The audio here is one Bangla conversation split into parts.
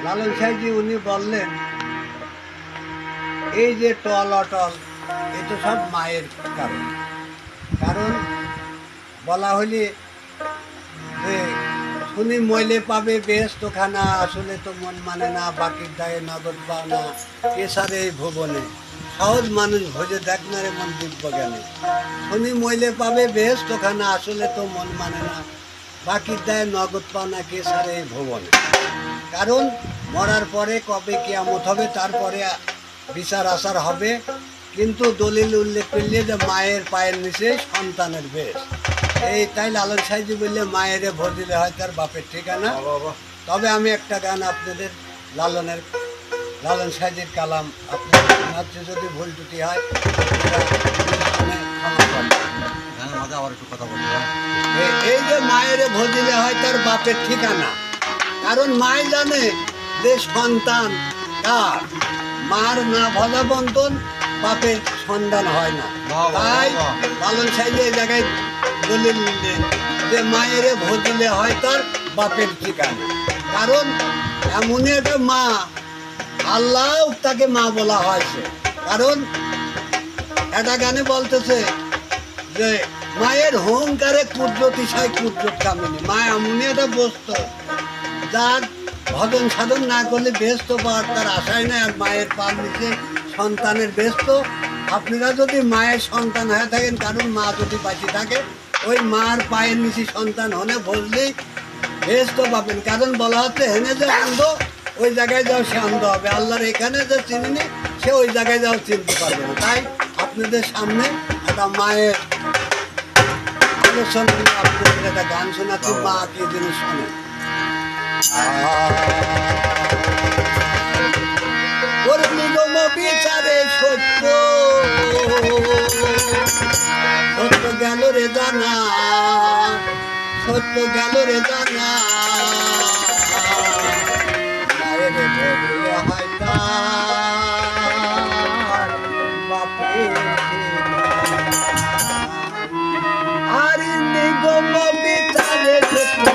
লালন সাহেবজি উনি বললেন এই যে টল অটল এ তো সব মায়ের কারণ। কারণ বলা হলে যে শুনি মইলে পাবে বেহেশতখানা, আসলে তো মন মানে না, বাকির দায়ে নগদ পাও না, এসারে এই ভুবনে সহজ মানুষ ভোজে দেখ না রে মন দিব্য জ্ঞানে। শুনি মইলে পাবে বেহেশতখানা, আসলে তো মন মানে না, বাকির দায়ে নগদ পাও না, কেসারে এই ভুবনে। কারণ মরার পরে কবে কিয়ামত হবে, তারপরে বিচার আচার হবে, কিন্তু দলিল উল্লেখ করলে যে মায়ের পায়ের নিচে সন্তানের বেশ। এই তাই লালন সাহেবজি বললে মায়েরে ভোট দিলে হয় তার বাপের ঠিকানা। তবে আমি একটা গান আপনাদের লালন সাহেবজির কালাম আপনাদের শোনাচ্ছি, যদি ভুল ত্রুটি হয় এই যে মায়েরে ভোট দিলে হয় তার বাপের ঠিকানা। কারণ মাই জানে যে সন্তান কার, মার না ভজা বন্ধন বাপের সন্তান হয় না। তাই লালন সাহেব এই জায়গায় দলিল নিলেন যে মায়েরে ভোট দিলে হয় তার বাপের ঠিকানা। কারণ এমনই একটা মা, আল্লাহ তাকে মা বলা হয়েছে। কারণ একটা গানে বলতেছে যে মায়ের হুঙ্কারে কুদরতি সাই কুদরত কামিনী। মা এমনই একটা বস্তু যার ভজন সাধন না করলে ব্যস্ত পাওয়ার তার আশায় নাই। আর মায়ের পার নিচে সন্তানের ব্যস্ত। আপনারা যদি মায়ের সন্তান হয়ে থাকেন, কারণ মা যদি বাঁচি থাকে, ওই মার পায়ের নিচে সন্তান হলে বসলেই ব্যস্ত পাবেন। কারণ বলা হচ্ছে হেনে যে অন্ধ ওই জায়গায় যাও সে অন্ধ হবে, আল্লাহর এখানে যে চিনিনি সে ওই জায়গায় যাও চিনতে পারবে না। তাই আপনাদের সামনে একটা মায়ের আলোচনা, আপনাদের একটা গান শোনাচ্ছি, মা কি জিনিস শোনে। বিচারে সত্য সত্য গেল রে জানা, সত্য গেল রে জানা, মায়ের ধরলে হয় তার বাপের আর নিগম বিচারে সত্য,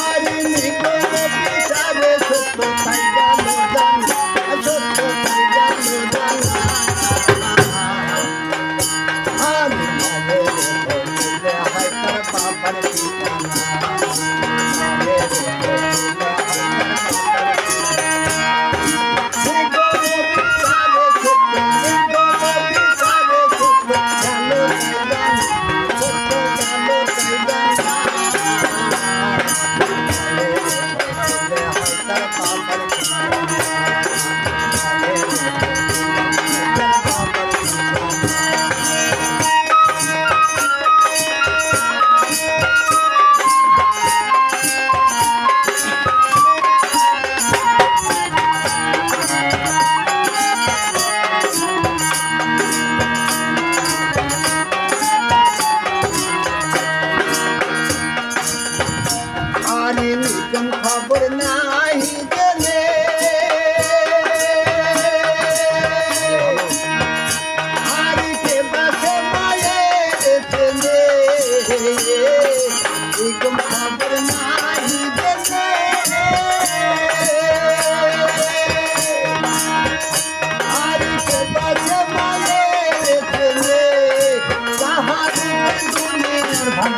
আর নিগম বিচারে সত্য তাই গেল জানা, সত্য তাই গেল জানা। আমি মায়ের ধরলে হয় তার বাবার ঠিকানা, মায়ের ধরলে খবর নাই গেলে আর কে বাসে মায়ের ছেলে, খবর নাই গেলে আর কে বাসে মায়ের ছেলে, তাহার দুনিয়ার ভাগ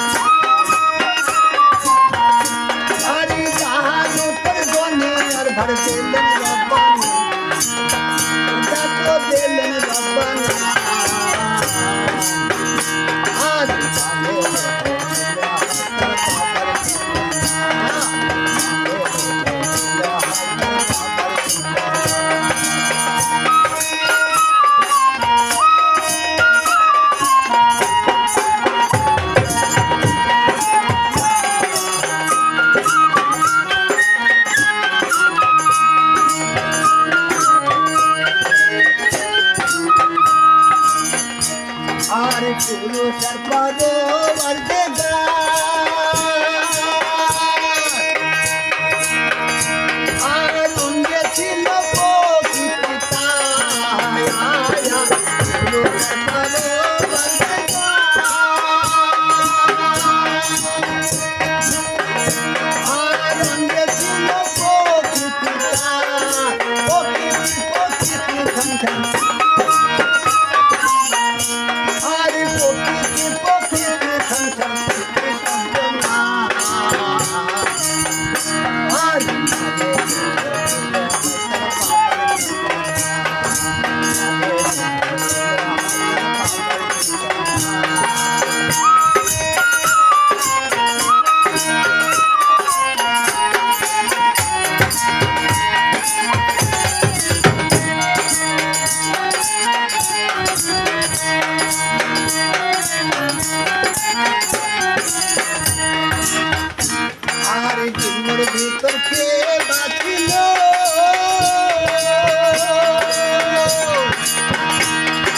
ভিতর কে বাঁচিল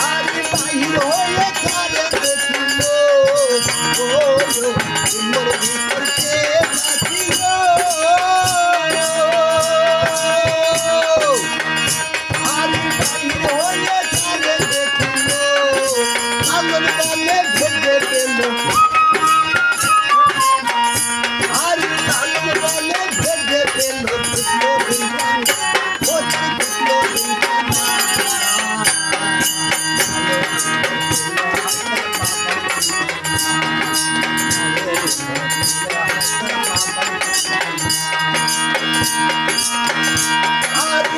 আজ বাহির হয়ে কারে দেখিল ঘুমের ভিতর কে বাঁচিল আজ বাহির হয়ে কারে দেখিল আলোর বলে ভেবে পেল আর আলোর বলে ভেবে পেল কৃষ্ণ বিজ্ঞান কৃষ্ণ বিজ্ঞান আর